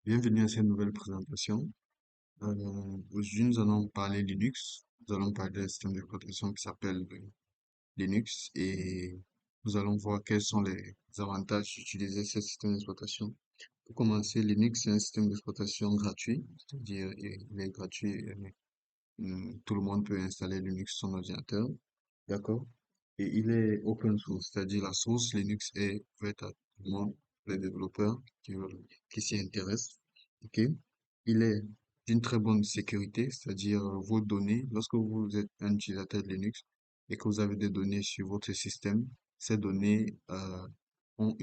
Bienvenue à cette nouvelle présentation. Aujourd'hui, nous allons parler Linux. Nous allons parler d'un système d'exploitation qui s'appelle Linux et nous allons voir quels sont les avantages d'utiliser ce système d'exploitation. Pour commencer, Linux est un système d'exploitation gratuit, c'est-à-dire il est gratuit, tout le monde peut installer Linux sur son ordinateur, d'accord? Et il est open source, c'est-à-dire la source Linux est ouverte à tout le monde, les développeurs qui s'y intéressent. Ok? Il est d'une très bonne sécurité, c'est-à-dire vos données, lorsque vous êtes un utilisateur de Linux et que vous avez des données sur votre système, ces données ont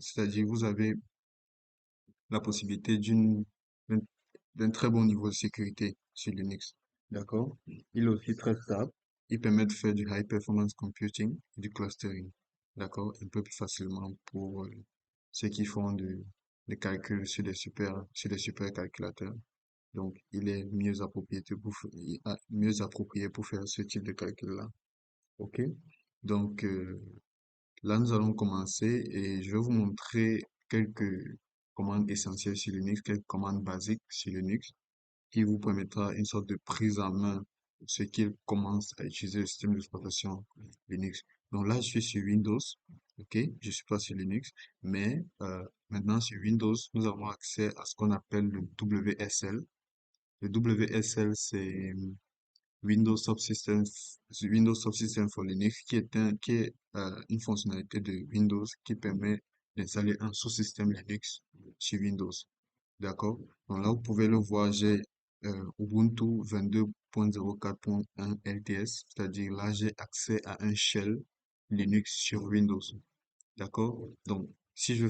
c'est-à-dire vous avez la possibilité d'un d'un très bon niveau de sécurité sur Linux. D'accord? Il est aussi très stable. Il permet de faire du high performance computing, du clustering. D'accord? Un peu plus facilement pour ceux qui font des calculs sur des super calculateurs. Donc, il est mieux approprié pour faire ce type de calcul-là. OK? Donc, là, nous allons commencer et je vais vous montrer quelques commandes essentielles sur Linux, quelques commandes basiques sur Linux qui vous permettra une sorte de prise en main de ce qu'il commence à utiliser le système d'exploitation Linux. Donc là, je suis sur Windows, ok, je suis pas sur Linux, mais maintenant sur Windows, nous avons accès à ce qu'on appelle le WSL. Le WSL, c'est Windows Subsystem for Linux, qui est une fonctionnalité de Windows qui permet d'installer un sous-système Linux sur Windows. D'accord? Donc là, vous pouvez le voir, j'ai Ubuntu 22.04.1 LTS, c'est-à-dire là, j'ai accès à un shell Linux sur Windows. D'accord? Donc, si je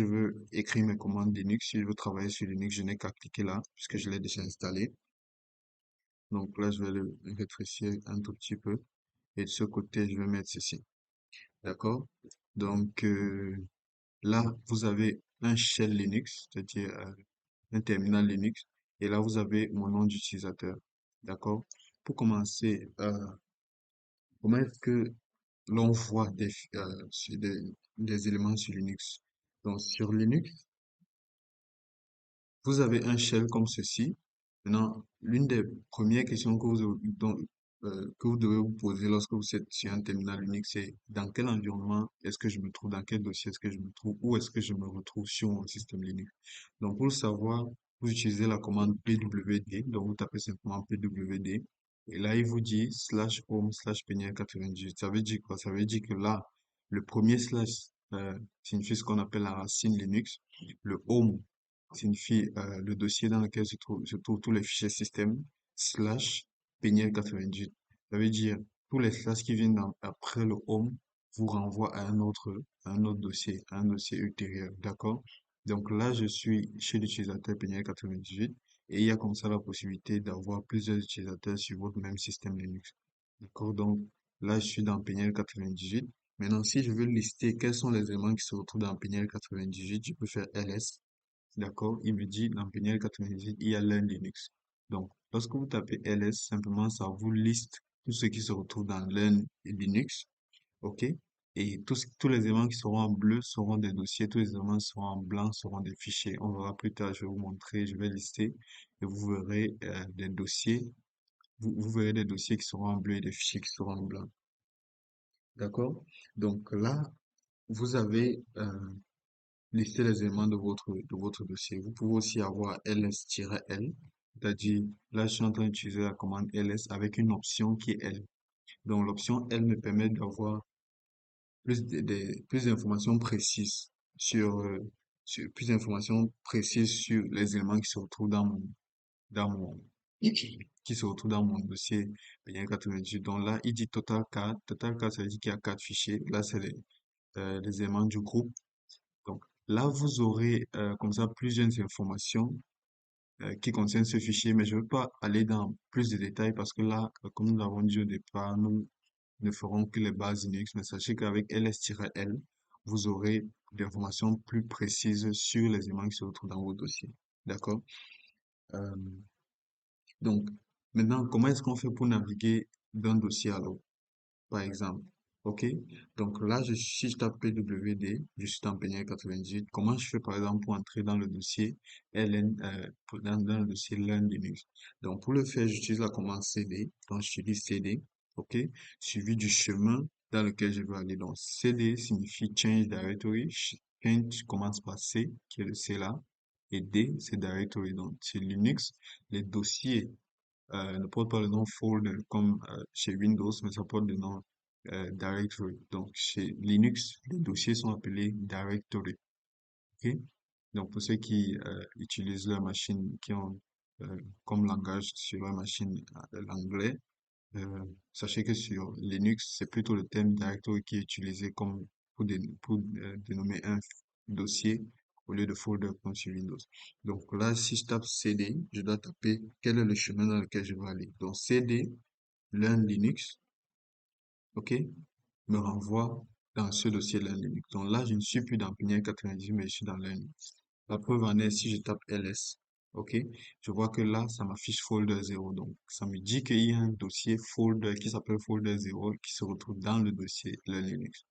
veux écrire mes commandes Linux, si je veux travailler sur Linux, je n'ai qu'à cliquer là, puisque je l'ai déjà installé. Donc là, je vais le rétrécir un tout petit peu. Et de ce côté, je vais mettre ceci. D'accord? Donc là, vous avez un shell Linux, c'est-à-dire un terminal Linux. Et là, vous avez mon nom d'utilisateur. D'accord? Pour commencer, comment est-ce que l'on voit des éléments sur Linux? Donc, sur Linux, vous avez un shell comme ceci. Maintenant, l'une des premières questions que vous devez vous poser lorsque vous êtes sur un terminal Linux, c'est dans quel environnement est-ce que je me trouve, dans quel dossier est-ce que je me trouve, où est-ce que je me retrouve sur mon système Linux. Donc, pour le savoir, vous utilisez la commande pwd, donc vous tapez simplement pwd, et là, il vous dit slash home slash peniel 98. Ça veut dire quoi? Ça veut dire que là, le premier slash signifie ce qu'on appelle la racine Linux, le home signifie le dossier dans lequel se trouvent tous les fichiers système, slash peniel 98. Ça veut dire tous les slash qui viennent après le home vous renvoient à un autre dossier, à un dossier ultérieur. D'accord? Donc là, je suis chez l'utilisateur peniel 98 et il y a comme ça la possibilité d'avoir plusieurs utilisateurs sur votre même système Linux. D'accord? Donc là, je suis dans peniel 98. Maintenant, si je veux lister quels sont les éléments qui se retrouvent dans peniel 98, je peux faire ls. D'accord? Il me dit dans Peniel 98, il y a Learn Linux. Donc, lorsque vous tapez ls, simplement, ça vous liste tout ce qui se retrouve dans Learn Linux. OK? Et tous les éléments qui seront en bleu seront des dossiers, tous les éléments qui seront en blanc seront des fichiers. On verra plus tard, je vais vous montrer, je vais lister et vous verrez des dossiers. Vous verrez des dossiers qui seront en bleu et des fichiers qui seront en blanc. D'accord? Donc là, vous avez listez les éléments de votre dossier. Vous pouvez aussi avoir ls-l, c'est-à-dire, là, je suis en train d'utiliser la commande ls avec une option qui est L. Donc, l'option L me permet d'avoir plus d'informations précises plus d'informations précises sur les éléments qui se retrouvent dans mon, qui se retrouvent dans mon dossier bien 98. Donc là, il dit total 4. Total 4, ça veut dire qu'il y a 4 fichiers. Là, c'est les éléments du groupe. Donc là, vous aurez comme ça plusieurs informations qui concernent ce fichier, mais je ne veux pas aller dans plus de détails parce que là, comme nous l'avons dit au départ, nous ne ferons que les bases Linux, mais sachez qu'avec ls-l, vous aurez des informations plus précises sur les éléments qui se retrouvent dans vos dossiers. D'accord? Euh, donc, maintenant, comment est-ce qu'on fait pour naviguer d'un dossier à l'autre, par exemple? OK? Donc là, si je tape pwd, je suis dans Peniel 98. Comment je fais par exemple pour entrer dans le dossier LN, dans le dossier Learn Linux? Donc pour le faire, j'utilise la commande cd. Donc j'utilise cd, OK? Suivi du chemin dans lequel je veux aller. Donc cd signifie Change Directory. Change commence par C, qui est le C là. Et D, c'est Directory. Donc c'est Linux. Les dossiers ne porte pas le nom folder comme chez Windows, mais ça porte le nom directory. Donc, chez Linux, les dossiers sont appelés directory. OK? Donc, pour ceux qui utilisent leur machine, qui ont comme langage sur leur machine l'anglais, sachez que sur Linux, c'est plutôt le terme directory qui est utilisé comme pour dénommer un dossier au lieu de folder comme sur Windows. Donc là, si je tape cd, je dois taper quel est le chemin dans lequel je vais aller. Donc cd, learn Linux, OK, me renvoie dans ce dossier learn Linux. Donc là, je ne suis plus dans Pinière 98, mais je suis dans learn Linux. La preuve en est, si je tape ls, OK, je vois que là, ça m'affiche folder 0. Donc, ça me dit qu'il y a un dossier folder qui s'appelle folder 0 qui se retrouve dans le dossier Learn Linux.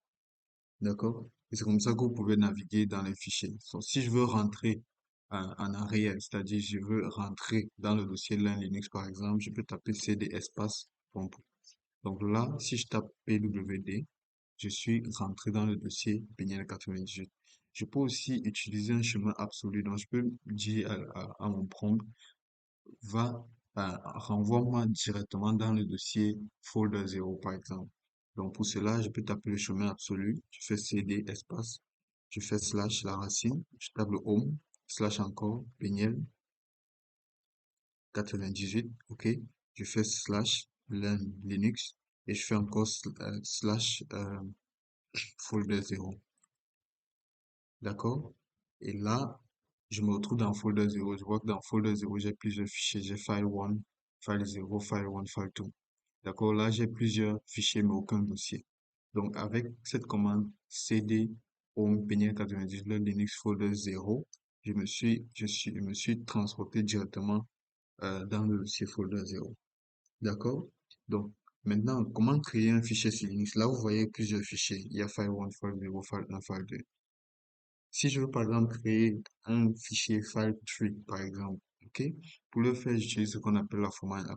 D'accord? Et c'est comme ça que vous pouvez naviguer dans les fichiers. Donc, si je veux rentrer en arrière, c'est-à-dire je veux rentrer dans le dossier Learn Linux, par exemple, je peux taper cd espace pompe. Donc là, si je tape pwd, je suis rentré dans le dossier Peniel 98. Je peux aussi utiliser un chemin absolu. Donc, je peux dire à mon prompt, va, renvoie-moi directement dans le dossier folder 0, par exemple. Donc, pour cela, je peux taper le chemin absolu. Je fais cd espace. Je fais slash la racine. Je tape le home. Slash encore, Peniel 98. OK. Je fais slash learn Linux. Et je fais encore slash folder 0. D'accord? Et là, je me retrouve dans folder 0. Je vois que dans folder 0, j'ai plusieurs fichiers. J'ai file 1, file 0, file 1, file 2. D'accord? Là, j'ai plusieurs fichiers, mais aucun dossier. Donc, avec cette commande cd home peniel 98 le Linux folder 0, je me suis transporté directement dans le dossier folder 0. D'accord? Donc, maintenant, comment créer un fichier sur Linux? Là, vous voyez plusieurs fichiers. Il y a file 1, file 0, file 1, file 2. Si je veux par exemple créer un fichier file tree, par exemple, ok? Pour le faire, j'utilise ce qu'on appelle la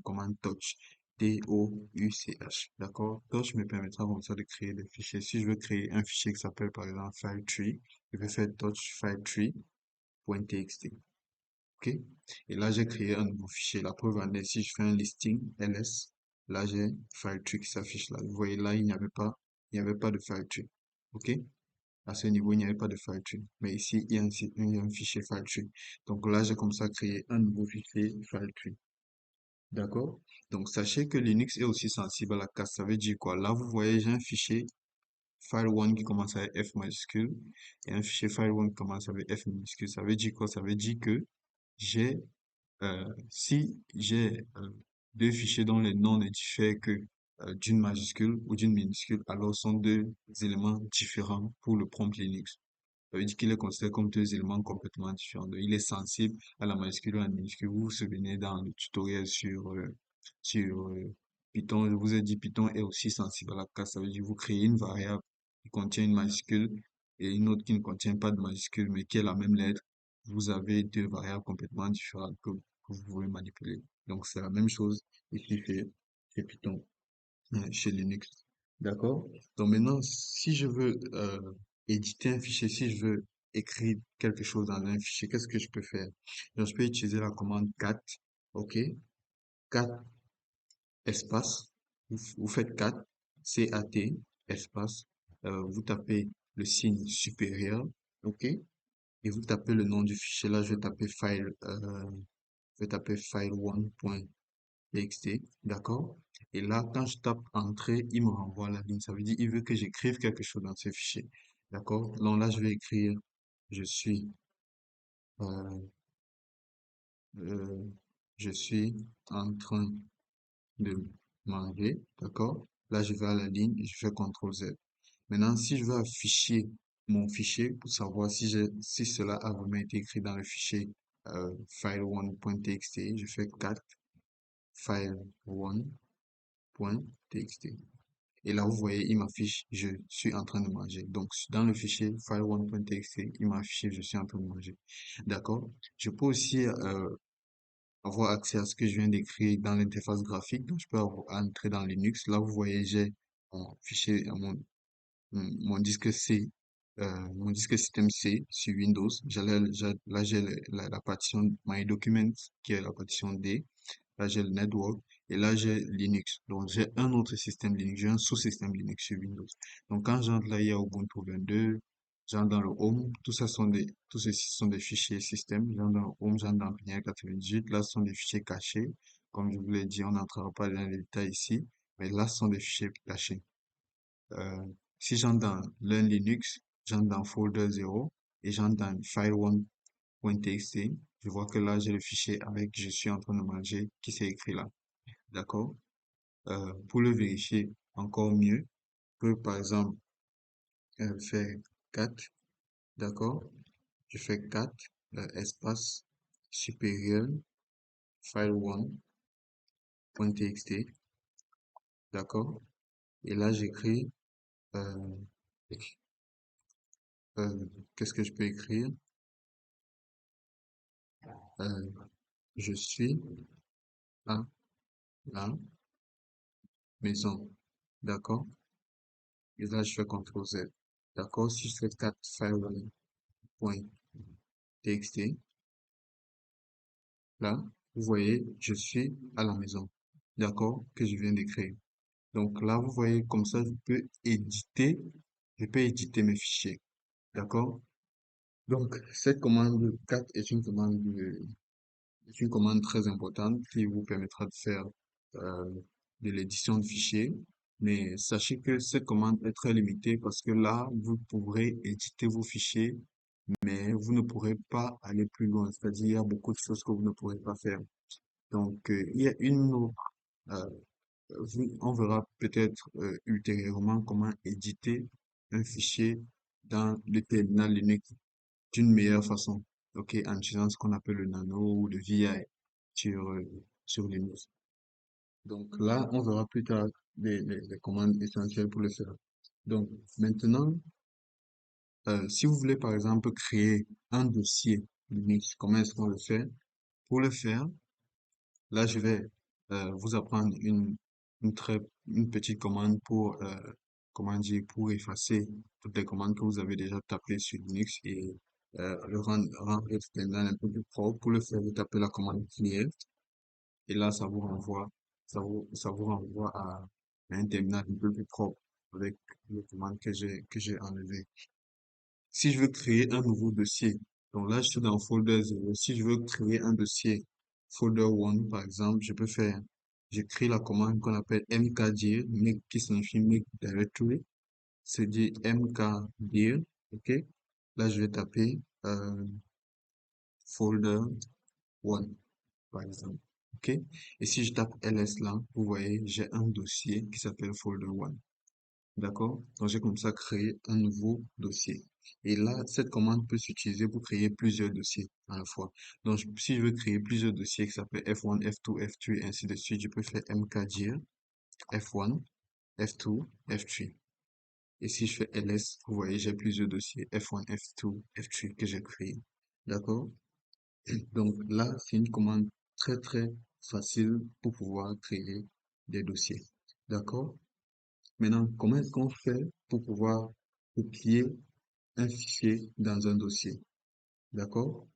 commande touch, Touch, d'accord? Touch me permettra comme ça de créer des fichiers. Si je veux créer un fichier qui s'appelle par exemple file tree, je vais faire touch file tree.txt, ok? Et là, j'ai créé un nouveau fichier. La preuve en est, si je fais un listing ls, là, j'ai file tree qui s'affiche là. Vous voyez là, il n'y avait pas de file tree, ok? À ce niveau, il n'y avait pas de file tree. Mais ici, il y a un fichier file tree. Donc là, j'ai comme ça créé un nouveau fichier file tree. D'accord? Donc, sachez que Linux est aussi sensible à la casse. Ça veut dire quoi? Là, vous voyez, j'ai un fichier file1 qui commence avec F majuscule et un fichier file1 qui commence avec F minuscule. Ça veut dire quoi? Ça veut dire que j'ai, si j'ai deux fichiers dont les noms ne diffèrent que d'une majuscule ou d'une minuscule, alors ce sont deux éléments différents pour le prompt Linux. Ça veut dire qu'il est considéré comme deux éléments complètement différents. Donc, il est sensible à la majuscule ou à la minuscule. Vous vous souvenez dans le tutoriel sur Python, je vous ai dit Python est aussi sensible à la casse. Ça veut dire que vous créez une variable qui contient une majuscule et une autre qui ne contient pas de majuscule, mais qui est la même lettre. Vous avez deux variables complètement différentes que vous pouvez manipuler. Donc, c'est la même chose ici chez Python, chez Linux. D'accord? Donc maintenant, si je veux éditer un fichier, si je veux écrire quelque chose dans un fichier, qu'est-ce que je peux faire? Donc, je peux utiliser la commande cat, ok? Cat espace, vous faites cat, C-A-T, espace, vous tapez le signe supérieur, ok? Et vous tapez le nom du fichier. Là, je vais taper file1.txt, d'accord? Et là, quand je tape entrée, il me renvoie la ligne. Ça veut dire il veut que j'écrive quelque chose dans ce fichier. D'accord? Donc là, je vais écrire je suis euh, euh, je suis en train de manger. D'accord? Là, je vais à la ligne et je fais CTRL Z. Maintenant, si je veux afficher mon fichier pour savoir si cela a vraiment été écrit dans le fichier file1.txt, je fais cat file1.txt. Et là, vous voyez, il m'affiche, je suis en train de manger. Donc, dans le fichier file1.txt, il m'a affiché, je suis en train de manger. D'accord? Je peux aussi avoir accès à ce que je viens d'écrire dans l'interface graphique. Donc, je peux entrer dans Linux. Là, vous voyez, j'ai mon fichier, mon disque C, mon disque système C sur Windows. Là, j'ai la partition My Documents, qui est la partition D. Là, j'ai le network et là, j'ai Linux. Donc, j'ai un autre système Linux, j'ai un sous-système Linux sur Windows. Donc, quand j'entre là, il y a Ubuntu 22, j'entre dans le Home, tous ceci sont des fichiers système. J'entre dans le Home, j'entre dans Pinière 98. Là, ce sont des fichiers cachés. Comme je vous l'ai dit, on n'entrera pas dans les détails ici, mais là, ce sont des fichiers cachés. Euh, Si j'entre dans Learn Linux, j'entre dans folder 0 et j'entre dans file1.txt. Je vois que là, j'ai le fichier avec je suis en train de manger qui s'est écrit là. D'accord? Pour le vérifier encore mieux, je peux par exemple faire 4. D'accord? Je fais 4 espace supérieur file1.txt. D'accord? Et là, j'écris, euh, qu'est-ce que je peux écrire? Euh, je suis à la maison. D'accord? Et là, je fais CTRL Z. D'accord? Si je fais 4 file1.txt, là, vous voyez, je suis à la maison. D'accord? Que je viens d'écrire. Donc là, vous voyez, comme ça, je peux éditer mes fichiers. D'accord? Donc, cette commande 4 est une commande très importante qui vous permettra de faire euh, de l'édition de fichiers. Mais sachez que cette commande est très limitée parce que là, vous pourrez éditer vos fichiers, mais vous ne pourrez pas aller plus loin. C'est-à-dire, il y a beaucoup de choses que vous ne pourrez pas faire. Donc, il y a une autre, euh, on verra peut-être ultérieurement comment éditer un fichier dans le terminal Linux d'une meilleure façon, ok, en utilisant ce qu'on appelle le nano ou le VI sur, sur Linux. Donc là, on verra plus tard les commandes essentielles pour le faire. Donc maintenant, si vous voulez par exemple créer un dossier Linux, comment est-ce qu'on le fait? Pour le faire, là, je vais vous apprendre une très, une petite commande pour, comment dire, pour effacer toutes les commandes que vous avez déjà tapées sur Linux et rendre votre terminal un peu plus propre. Pour le faire, vous tapez la commande clear et là, ça vous renvoie à un terminal un peu plus propre avec les commandes que j'ai enlevées. Si je veux créer un nouveau dossier, donc là, je suis dans folder 0. Si je veux créer un dossier folder 1, par exemple, je crée la commande qu'on appelle mkdir, qui signifie make directory. C'est dit mkdir, ok? Là, je vais taper folder 1, par exemple, ok? Et si je tape ls là, vous voyez, j'ai un dossier qui s'appelle folder 1. D'accord? Donc, j'ai comme ça créé un nouveau dossier. Et là, cette commande peut s'utiliser pour créer plusieurs dossiers à la fois. Donc, si je veux créer plusieurs dossiers qui s'appellent F1, F2, F3, et ainsi de suite, je peux faire mkdir F1, F2, F3. Et si je fais ls, vous voyez, j'ai plusieurs dossiers F1, F2, F3 que j'ai créés. D'accord? Donc là, c'est une commande très très facile pour pouvoir créer des dossiers. D'accord? Maintenant, comment est-ce qu'on fait pour pouvoir copier un fichier dans un dossier? D'accord?